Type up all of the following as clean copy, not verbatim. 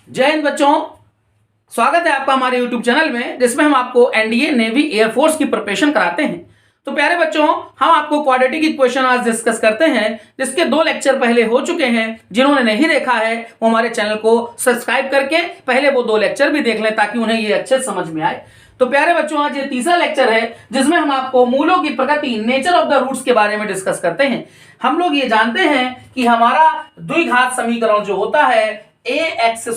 जय हिंद बच्चों, स्वागत है आपका हमारे YouTube चैनल में, जिसमें हम आपको एनडीए, नेवी, एयरफोर्स की प्रिपरेशन कराते हैं। तो प्यारे बच्चों, हम आपको क्वाड्रेटिक इक्वेशन आज डिस्कस करते हैं, जिसके 2 लेक्चर पहले हो चुके हैं। जिन्होंने नहीं देखा है वो हमारे चैनल को सब्सक्राइब करके पहले वो 2 लेक्चर भी देख लें, ताकि उन्हें ये अच्छे समझ में आए। तो प्यारे बच्चों, आज ये तीसरा लेक्चर है जिसमें हम आपको मूलों की प्रकृति, नेचर ऑफ द रूट्स के बारे में डिस्कस करते हैं। हम लोग ये जानते हैं कि हमारा द्विघात समीकरण जो होता है ax²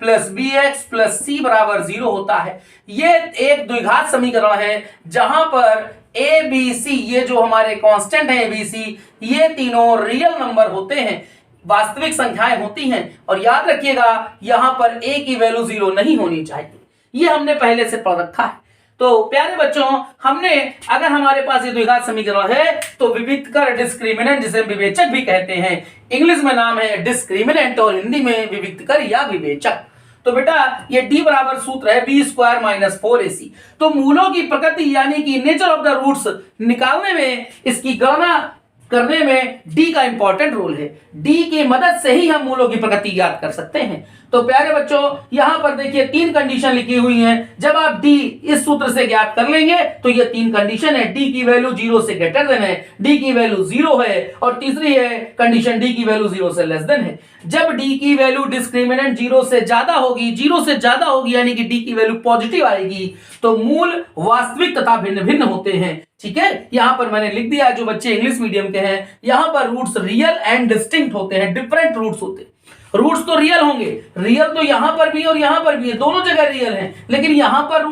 plus bx plus c बराबर 0 होता है। ये एक द्विघात समीकरण है जहां पर a b c, ये जो हमारे कांस्टेंट है a b c, ये तीनों रियल नंबर होते हैं, वास्तविक संख्याएं होती हैं। और याद रखिएगा, यहां पर a की वैल्यू 0 नहीं होनी चाहिए। ये हमने पहले से पढ़ रखा है। तो प्यारे बच्चों, हमने अगर हमारे पास ये द्विघात समीकरण है तो विविक्तकर, डिस्क्रिमिनेंट जिसे विवेचक भी कहते हैं, इंग्लिश में नाम है डिस्क्रिमिनेंट और हिंदी में विविक्तकर या विवेचक। तो बेटा ये d बराबर सूत्र है b² माइनस 4ac। तो मूलों की प्रकृति यानी कि नेचर ऑफ द रूट्स निकालने में, इसकी गणना करने में d का इंपॉर्टेंट रोल है। d की मदद से ही हम मूलों की प्रकृति याद कर सकते हैं। तो प्यारे बच्चों, यहां पर देखिए 3 कंडीशन लिखी हुई हैं। जब आप d इस सूत्र से ज्ञात कर लेंगे तो ये 3 कंडीशन है। d की वैल्यू 0 से ग्रेटर देन है, d की वैल्यू 0 है, और तीसरी है कंडीशन d की वैल्यू 0 से लेस देन है। जब d की वैल्यू डिस्क्रिमिनेंट 0 से ज्यादा होगी, 0 से ज्यादा होगी यानी कि d की वैल्यू पॉजिटिव आएगी, तो मूल वास्तविक तथा भिन्न भिन्न होते हैं। ठीक है, यहां पर मैंने लिख दिया, जो बच्चे इंग्लिश मीडियम के हैं, यहां पर रूट्स रियल एंड डिस्टिंक्ट होते हैं, डिफरेंट रूट्स होते हैं। रूट्स तो रियल होंगे, रियल तो यहां पर भी और यहां पर भी है, दोनों जगह रियल हैं, लेकिन यहां पर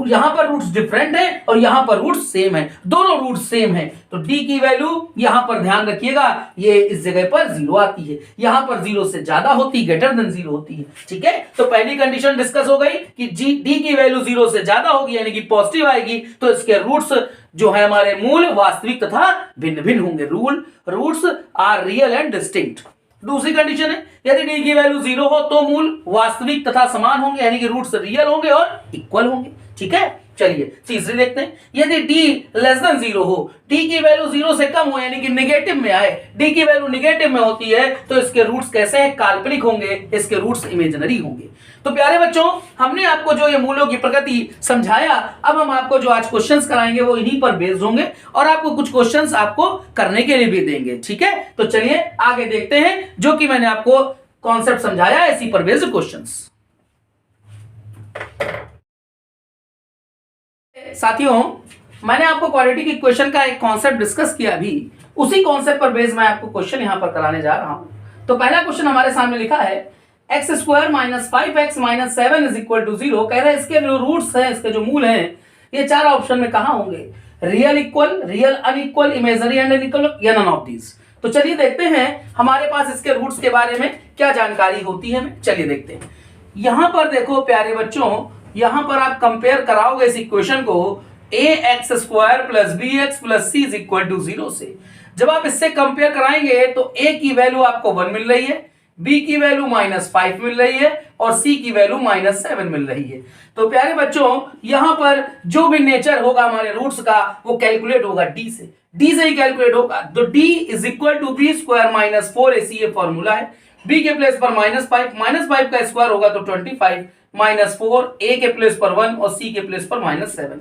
यहां पर रूट्स डिफरेंट है और यहां पर रूट्स सेम है, दोनों रूट्स सेम है। तो d की वैल्यू यहां पर ध्यान रखिएगा, ये इस जगह पर 0 आती है, यहां पर 0 से ज्यादा होती, ग्रेटर देन 0 होती है। ठीक है, तो पहली कंडीशन डिस्कस हो गई कि d की वैल्यू 0 से ज्यादा होगी यानी कि पॉजिटिव आएगी, तो इसके रूट्स जो है हमारे मूल वास्तविक तथा भिन्न भिन्न होंगे। Roots are real and distinct. दूसरी कंडीशन है, यदि d की वैल्यू 0 हो तो मूल वास्तविक तथा समान होंगे, यानी कि रूट्स रियल होंगे और इक्वल होंगे। ठीक है, चलिए तीसरी देखते हैं। यदि d लेस देन 0 हो, d की वैल्यू 0 से कम हो यानी कि नेगेटिव में आए, d की वैल्यू नेगेटिव में होती है, तो इसके रूट्स कैसे हैं? काल्पनिक होंगे, इसके रूट्स इमेजिनरी होंगे। तो प्यारे बच्चों, हमने आपको जो ये मूलों की प्रकृति समझाया, अब हम आपको जो आज क्वेश्चंस कराएंगे वो इन्हीं पर बेस्ड होंगे, और आपको कुछ क्वेश्चंस आपको करने के लिए भी देंगे। ठीक है, तो चलिए आगे देखते हैं, जो कि मैंने आपको कॉन्सेप्ट समझाया, इसी पर बेस्ड क्वेश्चंस। साथियों, मैंने आपको क्वाड्रेटिक इक्वेशन का एक कॉन्सेप्ट डिस्कस किया, अभी उसी कॉन्सेप्ट पर बेस्ड मैं आपको क्वेश्चन यहां पर कराने जा रहा हूं। तो पहला क्वेश्चन हमारे सामने लिखा है x² minus 5x minus 7 is equal to 0। कह रहे हैं इसके जो रूट्स हैं, इसके जो मूल हैं, ये 4 ऑप्शन में कहां होंगे? Real equal, real unequal, imaginary and unequal, या नन ऑफ दीज। तो चलिए देखते हैं हमारे पास इसके रूट्स के बारे में क्या जानकारी होती है। चलिए देखते हैं। यहां पर देखो प्यारे बच्चों, यहां पर आप कंपेयर कराओगे इस इक्वेशन को ax² plus bx plus c is equal to 0 से। जब आप इससे कंपेयर कराएंगे तो a की वैल्यू आपको 1 मिल रही है, b की वैल्यू -5 मिल रही है, और c की वैल्यू -7 मिल रही है। तो प्यारे बच्चों, यहां पर जो भी नेचर होगा हमारे रूट्स का, वो कैलकुलेट होगा d से ही कैलकुलेट होगा। तो d is equal to b² minus 4ac, ये फॉर्मूला है। b के प्लेस पर -5 का स्क्वायर होगा तो 25, -4, a के प्लेस पर 1 और c के प्लेस पर -7।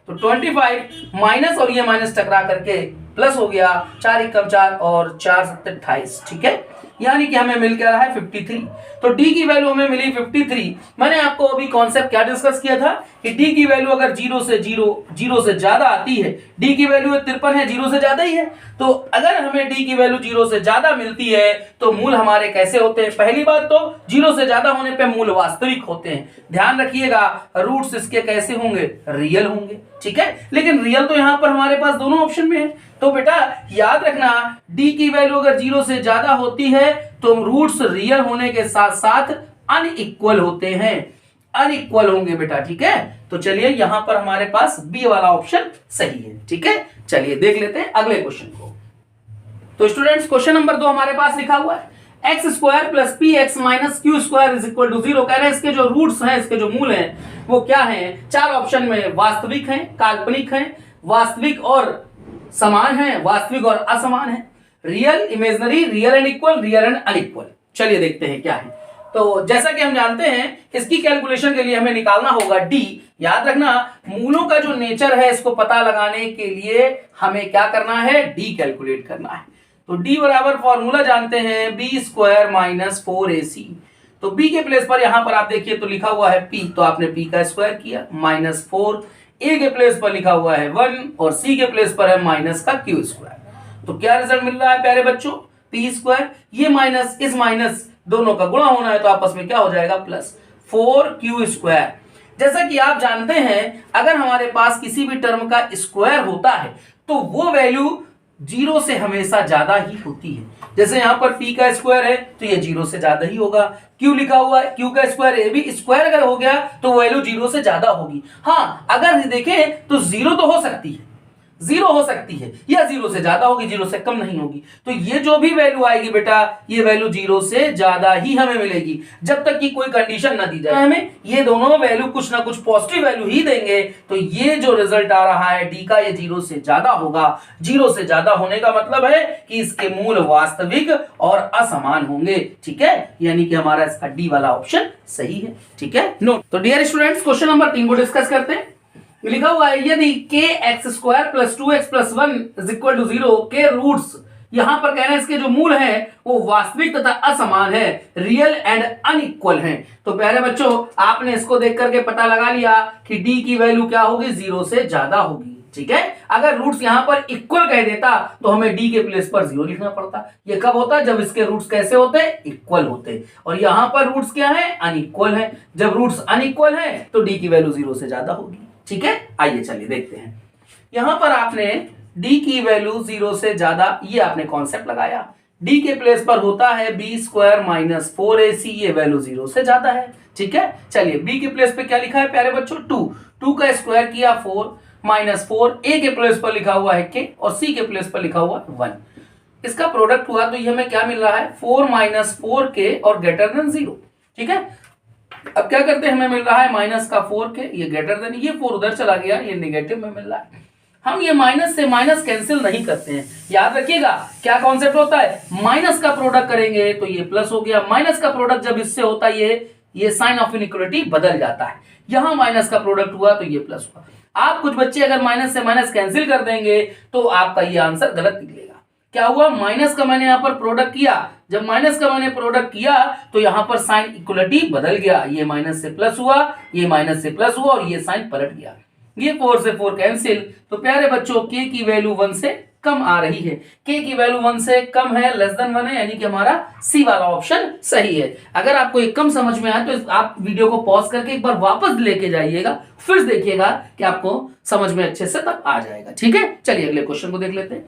तो 25 माइनस और ये माइनस टकरा करके प्लस हो गया, 4 एकम 4 और 4 सत्ते 28। ठीक है, यानी कि हमें मिल क्या रहा है 53। तो d की वैल्यू हमें मिली 53। मैंने आपको अभी कॉन्सेप्ट क्या डिस्कस किया था कि d की वैल्यू अगर 0 से ज्यादा आती है, d की वैल्यू 53 है, 0 से ज्यादा ही है, तो अगर हमें d की वैल्यू 0 से ज्यादा मिलती है तो मूल हमारे कैसे होते हैं? पहली बात तो 0 से ज्यादा होने पे मूल वास्तविक होते हैं। ध्यान रखिएगा, रूट्स इसके कैसे होंगे? रियल होंगे। ठीक है, लेकिन रियल तो यहां पर हमारे पास दोनों ऑप्शन में है। तो बेटा याद रखना, d की वैल्यू अगर 0 से ज्यादा होती है तो रूट्स रियल होने के साथ साथ अनइक्वल होते हैं, अनइक्वल होंगे बेटा। ठीक है, तो चलिए यहां पर हमारे पास बी वाला ऑप्शन सही है। ठीक है, चलिए देख लेते हैं अगले क्वेश्चन को। तो स्टूडेंट्स, क्वेश्चन नंबर 2 हमारे पास लिखा हुआ है x² plus px minus q² is equal to 0। कह रहे हैं इसके जो रूट्स हैं, इसके जो मूल हैं, वो क्या हैं? 4 ऑप्शन में वास्तविक हैं, काल्पनिक हैं, वास्तविक और समान है, वास्तविक और असमान है, real, imaginary, real and equal, real and unequal. चलिए देखते हैं क्या है। तो जैसा कि हम जानते हैं इसकी कैलकुलेशन के लिए हमें निकालना होगा डी। याद रखना मूलों का जो नेचर है इसको पता लगाने के लिए हमें क्या करना है, डी कैलकुलेट करना है। तो डी बराबर फॉर्मूला जानते हैं बी स्क्वायर माइनस 4ac। तो बी के प्लेस पर यहां पर आप देखिए तो लिखा हुआ है पी, तो आपने पी का स्क्वायर किया माइनस 4, ए के प्लेस पर लिखा हुआ है 1 और सी के प्लेस पर है माइनस का क्यू स्क्वायर। तो क्या रिजल्ट मिल रहा है प्यारे बच्चों, पी स्क्वायर, ये माइनस इस माइनस दोनों का गुणा होना है तो आपस में क्या हो जाएगा प्लस 4q स्क्वायर। जैसा कि आप जानते हैं अगर हमारे पास किसी भी टर्म का स्क्वायर होता है तो वो वैल्यू 0 से हमेशा ज्यादा ही होती है। जैसे यहां पर p का स्क्वायर है तो ये 0 से ज्यादा ही होगा, q लिखा हुआ है q का स्क्वायर, ये भी स्क्वायर अगर हो गया तो वैल्यू 0 से ज्यादा होगी। हाँ अगर देखें तो 0 तो हो सकती है, 0 हो सकती है या 0 से ज्यादा होगी, 0 से कम नहीं होगी। तो ये जो भी वैल्यू आएगी बेटा ये वैल्यू 0 से ज्यादा ही हमें मिलेगी जब तक कि कोई कंडीशन ना दी जाए। हमें ये दोनों वैल्यू कुछ ना कुछ पॉजिटिव वैल्यू ही देंगे। तो ये जो रिजल्ट आ रहा है डी का ये 0 से ज्यादा होगा। 0 से ज्यादा होने का मतलब है कि इसके मूल वास्तविक और असमान होंगे। ठीक है, यानी कि हमारा इसका डी वाला ऑप्शन सही है। ठीक है, नोट। तो डियर स्टूडेंट्स क्वेश्चन नंबर 3 को डिस्कस करते हैं। लिखा हुआ है यदि के X square plus 2x plus 1 is equal to 0 के रूट्स, यहां पर कह रहे हैं इसके जो मूल हैं वो वास्तविक तथा असमान है, रियल एंड अनइक्वल हैं। तो प्यारे बच्चों आपने इसको देख करके पता लगा लिया कि डी की वैल्यू क्या होगी, 0 से ज्यादा होगी। ठीक है, अगर रूट्स यहां पर इक्वल कह देता तो हमें डी के प्लेस पर 0 लिखना पड़ता। ये कब होता, जब इसके रूट्स कैसे होते, इक्वल होते। और यहां पर रूट्स क्या है, अनइक्वल है। जब रूट्स अनइक्वल है तो डी की वैल्यू 0 से ज्यादा होगी। ठीक है, आइए चलिए देखते हैं। यहां पर आपने d की वैल्यू 0 से ज्यादा, ये आपने कॉन्सेप्ट लगाया। d के प्लेस पर होता है बी स्क्वायर माइनस 4ac, ये वैल्यू 0 से ज्यादा है। ठीक है, चलिए b के प्लेस पे क्या लिखा है प्यारे बच्चों, 2 का स्क्वायर किया 4 माइनस 4, a के प्लेस पर लिखा हुआ है k और c के प्लेस पर लिखा हुआ 1। इसका प्रोडक्ट हुआ तो ये हमें क्या मिल रहा है 4 माइनस 4k और ग्रेटर देन 0। ठीक है, अब क्या करते हैं, हमें मिल रहा है माइनस का 4k, ये ग्रेटर देन, ये 4 उधर चला गया, ये नेगेटिव में मिल रहा है। हम ये माइनस से माइनस कैंसिल नहीं करते हैं। याद रखिएगा क्या कॉन्सेप्ट होता है, माइनस का प्रोडक्ट करेंगे तो ये प्लस हो गया, माइनस का प्रोडक्ट जब इससे होता है ये साइन ऑफ इनइक्वालिटी बदल जाता है। यहां माइनस का प्रोडक्ट हुआ तो ये प्लस हुआ। आप कुछ बच्चे अगर माइनस से माइनस कैंसिल कर देंगे तो आपका ये आंसर गलत निकलेगा। क्या हुआ, माइनस का मैंने यहां पर प्रोडक्ट किया, जब माइनस का मैंने प्रोडक्ट किया तो यहां पर साइन इक्वलिटी बदल गया, ये माइनस से प्लस हुआ, ये माइनस से प्लस हुआ और ये साइन पलट गया। ये 4 से 4 कैंसिल। तो प्यारे बच्चों k की वैल्यू 1 से कम आ रही है, k की वैल्यू 1 से कम है, लेस देन 1 है, यानी कि हमारा सी वाला ऑप्शन सही है। अगर आपको ये कम समझ में आए तो आप वीडियो को पॉज करके एक बार वापस लेके जाइएगा, फिर देखिएगा कि आपको समझ में अच्छे से तब आ जाएगा। ठीक है, चलिए अगले क्वेश्चन को देख लेते हैं।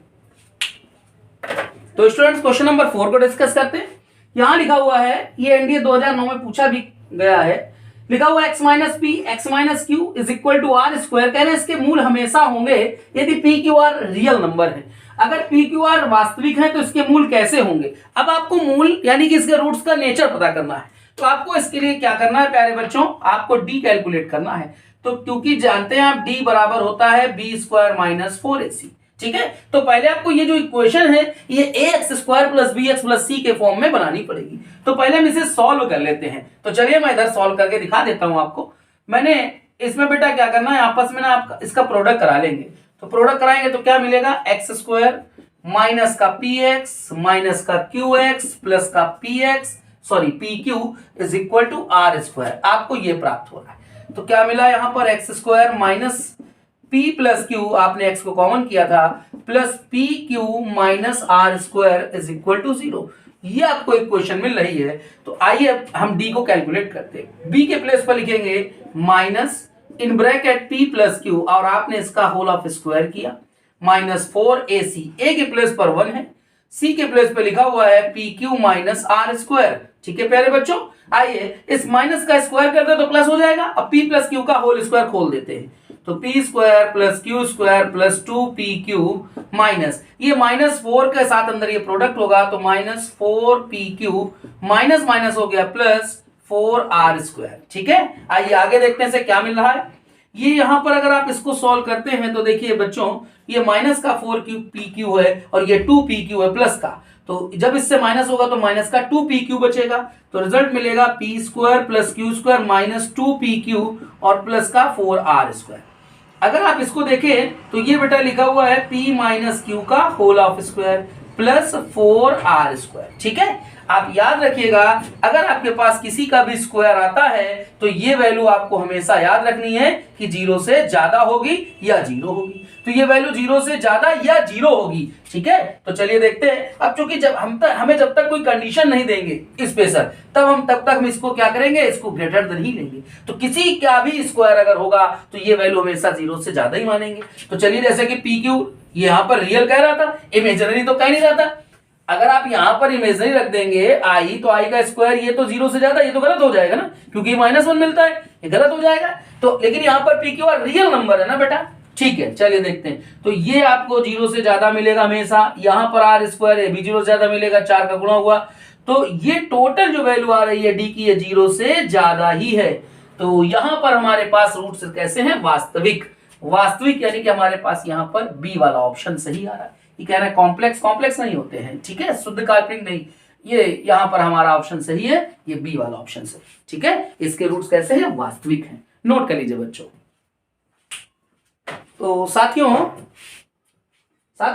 तो स्टूडेंट्स क्वेश्चन नंबर 4 को डिस्कस करते हैं। यहां लिखा हुआ है, ये एनडीए 2009 में पूछा भी गया है। लिखा हुआ x minus P X minus Q is equal to R square. कह रहे हैं इसके मूल हमेशा होंगे यदि P Q R real number है। अगर पी क्यू आर वास्तविक है तो इसके मूल कैसे होंगे। अब आपको मूल यानी कि इसके रूट्स का नेचर पता करना है। तो आपको इसके लिए क्या करना है प्यारे बच्चों, आपको डी कैलकुलेट करना है। तो क्योंकि जानते हैं आप डी बराबर होता है बी स्क्वायर माइनस 4ac। ठीक है, तो पहले आपको ये जो इक्वेशन है ये ax square plus B X plus C के फॉर्म में बनानी पड़ेगी। तो पहले हम इसे सॉल्व कर लेते हैं। तो चलिए मैं इधर सॉल्व करके दिखा देता हूं आपको। मैंने इसमें बेटा क्या करना है, आपस में ना आप इसका प्रोडक्ट करा लेंगे। तो प्रोडक्ट कराएंगे तो क्या मिलेगा, एक्स स्क्वायर माइनस का पी एक्स माइनस का क्यू एक्स प्लस का P Q is equal to R square. आपको ये प्राप्त हो रहा है। तो क्या मिला यहाँ पर, X square minus p plus Q, आपने x को कॉमन किया था, plus P Q minus R square is equal to 0। ये आपको इक्वेशन मिल रही है। तो आइए हम d को कैलकुलेट करते हैं। b के प्लेस पर लिखेंगे minus in bracket p plus Q और आपने इसका होल ऑफ स्क्वायर किया माइनस 4ac। a के प्लेस पर 1 है, c के प्लेस पर लिखा हुआ है P Q minus R square. ठीक है प्यारे बच्चों, आइए इस माइनस का स्क्वायर कर दे तो प्लस हो जाएगा। अब p प्लस क्यू का होल स्क्वायर खोल देते हैं। तो P square plus Q square plus 2pq minus, ये माइनस 4 के साथ अंदर ये प्रोडक्ट होगा तो माइनस 4pq माइनस माइनस हो गया प्लस 4r स्क्वायर। ठीक है, आइए आगे देखते हैं से क्या मिल रहा है। ये यहां पर अगर आप इसको सॉल्व करते हैं तो देखिए बच्चों, ये माइनस का 4pq है और ये 2pq है प्लस का। तो जब इससे माइनस होगा तो माइनस का 2pq बचेगा, तो रिजल्ट मिलेगा p square plus q square minus 2pq और प्लस का 4r स्क्वायर। अगर आप इसको देखें तो ये बेटा लिखा हुआ है p माइनस क्यू का whole of square plus 4r square. ठीक है, आप याद रखिएगा अगर आपके पास किसी का भी स्क्वायर आता है तो ये वैल्यू आपको हमेशा याद रखनी है कि 0 से ज्यादा होगी या 0 होगी, तो ये वैल्यू 0 से ज्यादा या 0 होगी। ठीक है, तो चलिए देखते हैं। अब चूंकि जब हमें जब तक कोई कंडीशन नहीं देंगे स्पेशल तब तक हम इसको क्या करेंगे, इसको ग्रेटर देन ही लेंगे। तो किसी का भी स्क्वायर अगर होगा तो ये वैल्यू हमेशा 0 से ज्यादा ही मानेंगे। तो चलिए जैसे कि पी क्यू यहाँ पर रियल कह रहा था, इमेजिनरी तो कह नहीं रहा था। अगर आप यहां पर इमेजिनरी रख देंगे आई, तो आई का स्क्वायर ये तो 0 से ज्यादा, ये तो गलत हो जाएगा ना, क्योंकि -1 मिलता है, ये गलत हो जाएगा। तो लेकिन यहाँ पर P Q R real number है ना बेटा। ठीक है, चलिए देखते हैं। तो ये आपको 0 से ज्यादा मिलेगा हमेशा, यहाँ पर आर स्क्वायर है भी 0 से ज्यादा मिलेगा, 4 का गुणा हुआ, तो ये टोटल जो वैल्यू आ रही है डी की, ये 0 से ज्यादा ही है। तो यहां पर हमारे पास रूट्स कैसे हैं, वास्तविक। वास्तविक यानी कि हमारे पास यहाँ पर बी वाला ऑप्शन सही आ रहा है। ये कह रहे हैं कॉम्प्लेक्स नहीं होते हैं, ठीक है, शुद्ध काल्पनिक नहीं। ये यहाँ पर हमारा ऑप्शन सही है, ये बी वाला ऑप्शन सही। ठीक है, इसके रूट्स कैसे हैं, वास्तविक हैं। नोट कर लीजिए बच्चों। तो साथियों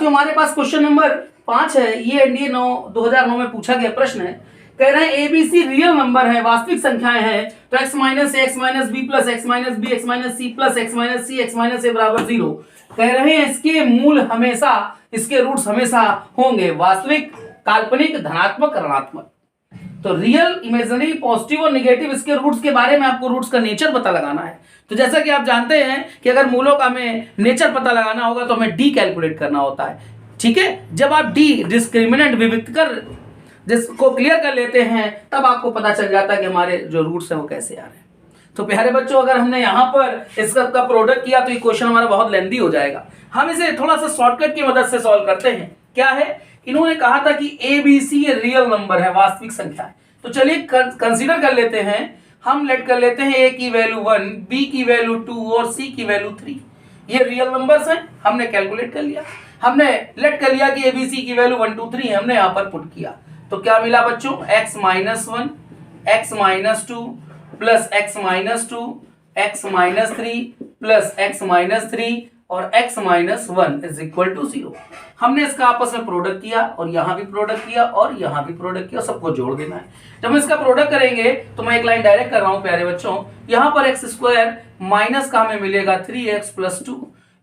हमारे पास क्वेश्चन नंबर 5 है। ये एनडीए 2009 में पूछा गया प्रश्न है। कह रहे हैं एबीसी रियल नंबर है, वास्तविक संख्याएं हैं, तो x minus A X minus B plus X minus B X minus C plus X minus C X minus A बराबर 0। कह रहे हैं इसके मूल हमेशा, इसके रूट्स हमेशा होंगे वास्तविक, काल्पनिक, धनात्मक, ऋणात्मक। तो रियल, इमेजिनरी, पॉजिटिव और निगेटिव, इसके रूट्स के बारे में आपको रूट्स का नेचर पता लगाना है। तो जैसा कि आप जानते हैं कि अगर मूलों का हमें नेचर पता लगाना होगा तो हमें डी कैलकुलेट करना होता है। ठीक है, जब आप डी डिस्क्रिमिनेंट विविक्तकर जिसको क्लियर कर लेते हैं तब आपको पता चल जाता है कि हमारे जो रूट्स हैं वो कैसे आ रहे हैं। तो प्यारे बच्चों, अगर हमने यहाँ पर इसका प्रोडक्ट किया तो ये क्वेश्चन हमारा बहुत लेंदी हो जाएगा। हम इसे थोड़ा सा शॉर्टकट की मदद से सॉल्व करते हैं। क्या है, इन्होंने कहा था कि ए बी सी ये रियल नंबर है, वास्तविक संख्या है। तो चलिए कंसीडर कर लेते हैं, हम लेट कर लेते हैं ए की वैल्यू 1, बी की वैल्यू 2 और सी की वैल्यू 3। ये रियल नंबर्स हैं, हमने कैलकुलेट कर लिया। हमने लेट कर लिया कि ए बी सी की वैल्यू 1 2 3 हमने यहाँ पर पुट किया। तो क्या मिला बच्चों, x minus 1, x minus 2 plus x minus 2, x minus 3 plus x minus 3 और x minus 1 is equal to 0। हमने इसका आपस में प्रोडक्ट किया और यहां भी प्रोडक्ट किया और यहां भी प्रोडक्ट किया, सबको जोड़ देना है। जब हम इसका प्रोडक्ट करेंगे तो मैं एक लाइन डायरेक्ट कर रहा हूं प्यारे बच्चों। यहां पर x स्क्वायर माइनस का हमें मिलेगा 3x प्लस 2,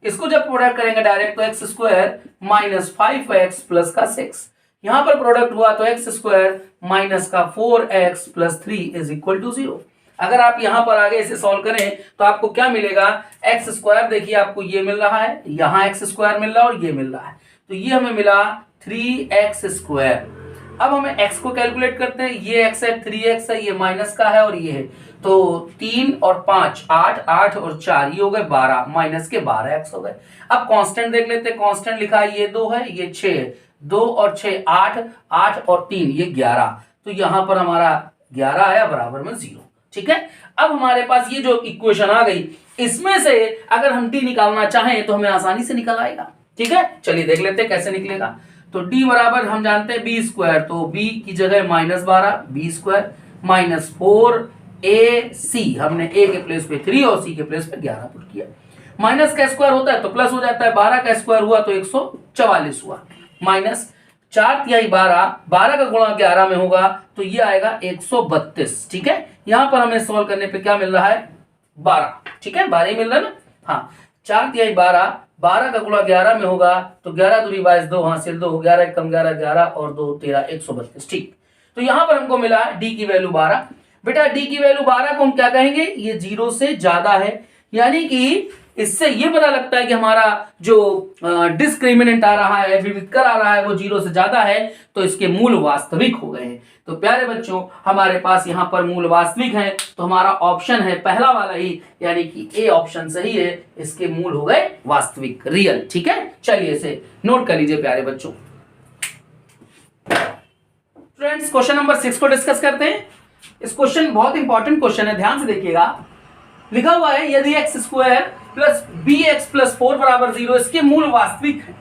इसको जब प्रोडक्ट करेंगे डायरेक्ट तो x स्क्वायर माइनस 5x प्लस का 6, यहां पर प्रोडक्ट हुआ तो x स्क्वायर माइनस का 4x plus 3 is equal to 0। अगर आप यहां पर आगे इसे सॉल्व करें तो आपको क्या मिलेगा, x स्क्वायर देखिए आपको ये मिल रहा है, यहां x स्क्वायर मिल रहा है और ये मिल रहा है, तो ये हमें मिला 3x स्क्वायर। अब हमें x को कैलकुलेट करते हैं, ये x है, 3x है, ये माइनस का है और ये है, तो 3 और 5 8, 8 और 4 ये हो गए 12, माइनस के 12x हो गए। अब कांस्टेंट देख लेते हैं, कांस्टेंट लिखा है ये 2 है, ये 6 है, 2 और 6 8, 8 और 3 ये 11, तो यहां पर हमारा 11 आया बराबर में 0। ठीक है, अब हमारे पास ये जो इक्वेशन आ गई, इसमें से अगर हम डी निकालना चाहें तो हमें आसानी से निकल आएगा। ठीक है, चलिए देख लेते हैं कैसे निकलेगा। तो डी बराबर हम जानते हैं बी स्क्वायर, तो बी की जगह -12 बी स्क्वायर माइनस 4 ए सी, हमने ए के प्लेस पे 3 और सी के प्लेस पे 11 पुट किया। माइनस का स्क्वायर होता है तो प्लस हो जाता है, 12 का स्क्वायर हुआ तो 144 हुआ, माइनस 4 12, 12 का गुणा 11 में होगा तो ये आएगा 132। ठीक है, यहां पर हमें सॉल्व करने पे क्या मिल रहा है, 12। ठीक है, 12 ही मिल रहा है ना, हाँ, 4 12, 12 का गुणा 11 में होगा तो 11 दूनी 22, 2 हासिल 2, 11 कम 11 11 और 2 13, 132। ठीक, तो यहां पर हमको मिला डी की वैल्यू 12। बेटा डी की वैल्यू 12 को हम क्या कहेंगे, ये 0 से ज्यादा है, यानी कि इससे ये पता लगता है कि हमारा जो डिस्क्रिमिनेंट आ रहा है, विविधकर आ रहा है, वो 0 से ज्यादा है, तो इसके मूल वास्तविक हो गए हैं। तो प्यारे बच्चों, हमारे पास यहाँ पर मूल वास्तविक है, तो हमारा ऑप्शन है पहला वाला ही, यानी कि ए ऑप्शन सही है, इसके मूल हो गए वास्तविक, रियल। ठीक है, चलिए इसे नोट कर लीजिए प्यारे बच्चों। फ्रेंड्स, क्वेश्चन नंबर 6 को डिस्कस करते हैं। इस क्वेश्चन बहुत इंपॉर्टेंट क्वेश्चन है, ध्यान से देखिएगा। लिखा हुआ है यदि x square plus bx plus 4 बराबर 0 इसके मूल वास्तविक है,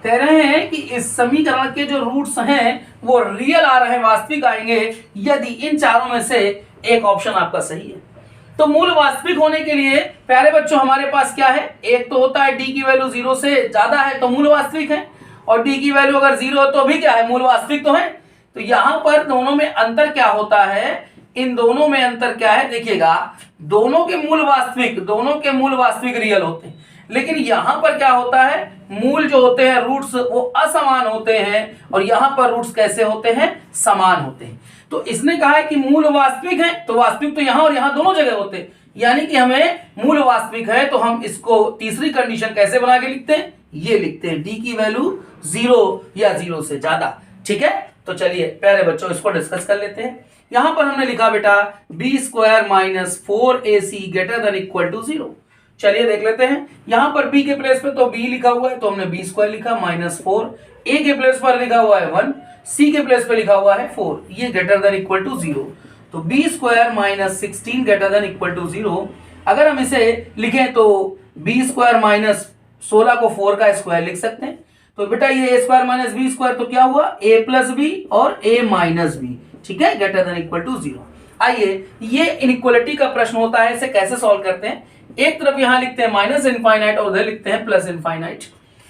कह रहे हैं कि इस समीकरण के जो रूट्स हैं वो रियल आ रहे हैं, वास्तविक आएंगे यदि इन चारों में से एक ऑप्शन आपका सही है। तो मूल वास्तविक होने के लिए प्यारे बच्चों हमारे पास क्या है, एक तो होता है डी की वैल्यू 0 से ज्यादा है तो मूल वास्तविक है, और डी की वैल्यू अगर 0 है तो भी क्या है, मूल वास्तविक तो है। तो यहां पर दोनों में अंतर क्या होता है, इन दोनों में अंतर क्या है, देखिएगा दोनों के मूल वास्तविक रियल होते हैं, लेकिन यहां पर क्या होता है, मूल जो होते हैं रूट्स वो असमान होते हैं, और यहां पर रूट्स कैसे होते हैं, समान होते हैं। तो इसने कहा है कि मूल वास्तविक है, तो वास्तविक तो यहां और यहां दोनों जगह होते हैं, यानी कि हमें मूल वास्तविक है तो हम इसको तीसरी कंडीशन कैसे बना के लिखते हैं, ये लिखते हैं डी की वैल्यू 0 या 0 से ज्यादा। ठीक है, तो चलिए प्यारे बच्चों इसको डिस्कस कर लेते हैं। यहां पर हमने लिखा बेटा b square minus 4ac greater than equal to 0। चलिए देख लेते हैं, यहां पर b के प्लेस पे तो b लिखा हुआ है तो हमने b स्क्वायर लिखा माइनस 4, a के प्लेस पर लिखा हुआ है 1, c के प्लेस पे लिखा हुआ है 4, ये ग्रेटर देन इक्वल टू 0। तो b square minus 16 greater than equal to 0। अगर हम इसे लिखें तो b स्क्वायर माइनस 16 को 4 का स्क्वायर लिख सकते हैं। तो बेटा ये a square minus b square तो क्या हुआ, a प्लस b और a माइनस b, ठीक है, ग्रेटर देन इक्वल टू 0। आइए ये इनइक्वालिटी का प्रश्न होता है, इसे कैसे सॉल्व करते हैं। एक तरफ यहां लिखते हैं माइनस इनफाइनाइट और उधर लिखते हैं प्लस इनफाइनाइट।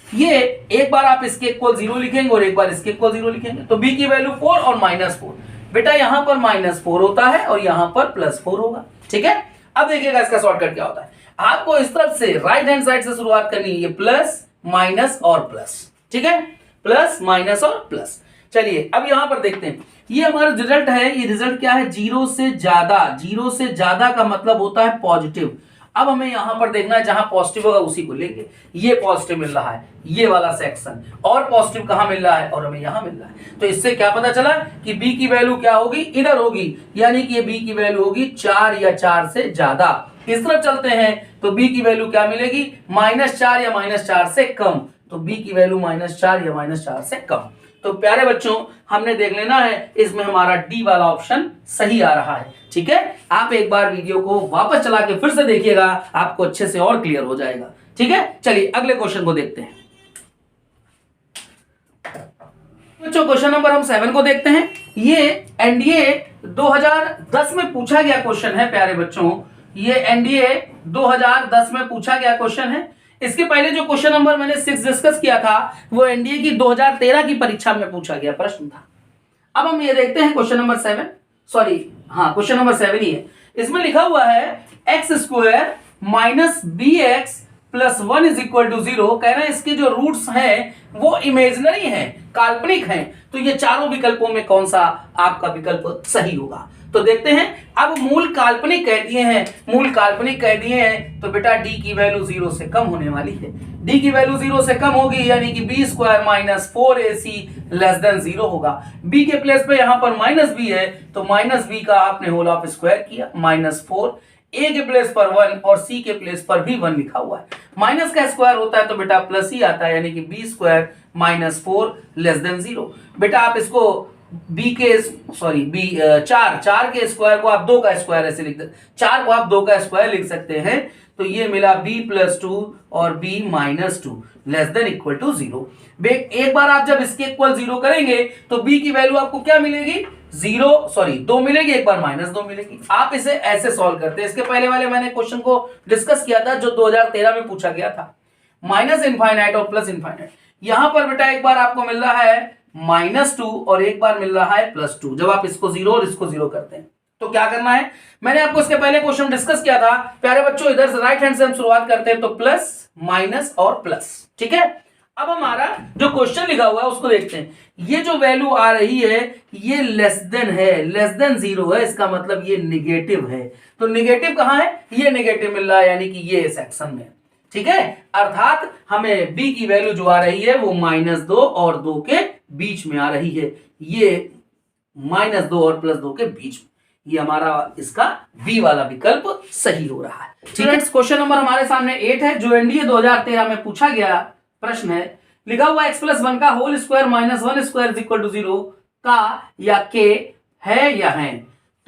ये एक बार आप इसके इक्वल 0 लिखेंगे और एक बार इसके इक्वल 0 लिखेंगे, तो b की वैल्यू 4 और माइनस 4। बेटा यहां पर माइनस 4 होता है और यहां पर प्लस 4 होगा। ठीक है, अब देखिएगा इसका शॉर्टकट क्या होता है। आपको इस तरफ से राइट हैंड साइड से शुरुआत करनी है, ये प्लस माइनस और प्लस, ठीक है, प्लस माइनस और प्लस। चलिए अब यहां पर देखते हैं, ये हमारा रिजल्ट है, ये रिजल्ट क्या है, 0 से ज्यादा। 0 से ज्यादा का मतलब होता है पॉजिटिव। अब हमें यहां पर देखना है, जहां पॉजिटिव होगा उसी को लेंगे। ये पॉजिटिव मिल रहा है, ये वाला सेक्शन, और पॉजिटिव कहां मिल रहा है, और हमें यहां मिल रहा है। तो इससे क्या पता चला कि b की वैल्यू क्या होगी, इधर होगी, यानी कि ये b की वैल्यू होगी 4 या 4 से ज्यादा। इस तरफ चलते हैं तो b की वैल्यू क्या मिलेगी, -4 या -4 से कम। तो b की वैल्यू -4 या -4 से कम। तो प्यारे बच्चों हमने देख लेना है, इसमें हमारा डी वाला ऑप्शन सही आ रहा है। ठीक है, आप एक बार वीडियो को वापस चला के फिर से देखिएगा, आपको अच्छे से और क्लियर हो जाएगा। ठीक है, चलिए अगले क्वेश्चन को देखते हैं। बच्चों क्वेश्चन नंबर हम 7 को देखते हैं। ये एनडीए 2010 में पूछा गया क्वेश्चन है प्यारे बच्चों, ये एनडीए 2010 में पूछा गया क्वेश्चन है। इसके पहले जो क्वेश्चन नंबर मैंने 6 डिस्कस किया था वो एनडीए की 2013 की परीक्षा में पूछा गया प्रश्न था। अब हम ये देखते हैं क्वेश्चन नंबर 7, सॉरी हाँ क्वेश्चन नंबर 7 ही है। इसमें लिखा हुआ है X square minus B X plus 1 is equal to 0। कह रहे हैं इसके जो रूट्स हैं वो इमेजिनरी हैं, काल्पनिक हैं। तो ये चारों विकल्पों में कौन सा आपका विकल्प सही होगा, तो देखते हैं। अब मूल काल्पनिक कह दिए हैं, मूल काल्पनिक कह दिए हैं, तो बेटा डी की वैल्यू 0 से कम होने वाली है। डी की वैल्यू 0 से कम होगी, यानी कि B square minus 4ac less than 0 होगा। बी के प्लेस पे यहां पर माइनस बी है, तो माइनस बी का आपने होल ऑफ स्क्वायर किया, -4। ए के प्लेस पर 1 और सी के प्लेस पर भी 1 लिखा हुआ है। माइनस का स्क्वायर होता है तो बेटा प्लस ही आता है, यानी कि बी स्क्वायर -4 लेस देन 0। बेटा आप इसको चार के स्क्वायर को आप 2 का स्क्वायर ऐसे लिख सकते, 4 को आप 2 का स्क्वायर लिख सकते हैं। तो ये मिला b + 2 और b - 2 less than equal to 0। एक बार आप जब इसके इक्वल 0 करेंगे तो b की वैल्यू आपको क्या मिलेगी, 2 मिलेगी, एक बार -2 मिलेगी। आप इसे ऐसे सॉल्व करते हैं। इसके पहले वाले मैंने क्वेश्चन को डिस्कस किया था जो 2013 में पूछा गया था, माइनस इनफाइनाइट और प्लस इनफाइनाइट। यहां पर बेटा एक बार आपको मिल रहा है -2 और एक बार मिल रहा है +2। जब आप इसको 0 और इसको 0 करते हैं तो क्या करना है, मैंने आपको इसके पहले क्वेश्चन डिस्कस किया था प्यारे बच्चों। इधर से राइट हैंड से हम शुरुआत करते हैं, तो प्लस माइनस और प्लस। ठीक है, अब हमारा जो क्वेश्चन लिखा हुआ है उसको देखते हैं। ये जो वैल्यू आ रही है ये लेस देन है, लेस देन 0 है, इसका मतलब ये निगेटिव है। तो निगेटिव कहां है, ये निगेटिव मिल रहा है, यानी कि ये सेक्शन में। ठीक है, अर्थात हमें b की वैल्यू जो आ रही है वो -2 और 2 के बीच में आ रही है। ये -2 और +2 के बीच में, ये हमारा इसका बी वाला विकल्प सही हो रहा है। ठीक है, क्वेश्चन नंबर हमारे सामने 8 है, जो एनडीए 2013 में पूछा गया प्रश्न है। लिखा हुआ x + 1 का whole square -1 square is equal to 0 का या के है या है।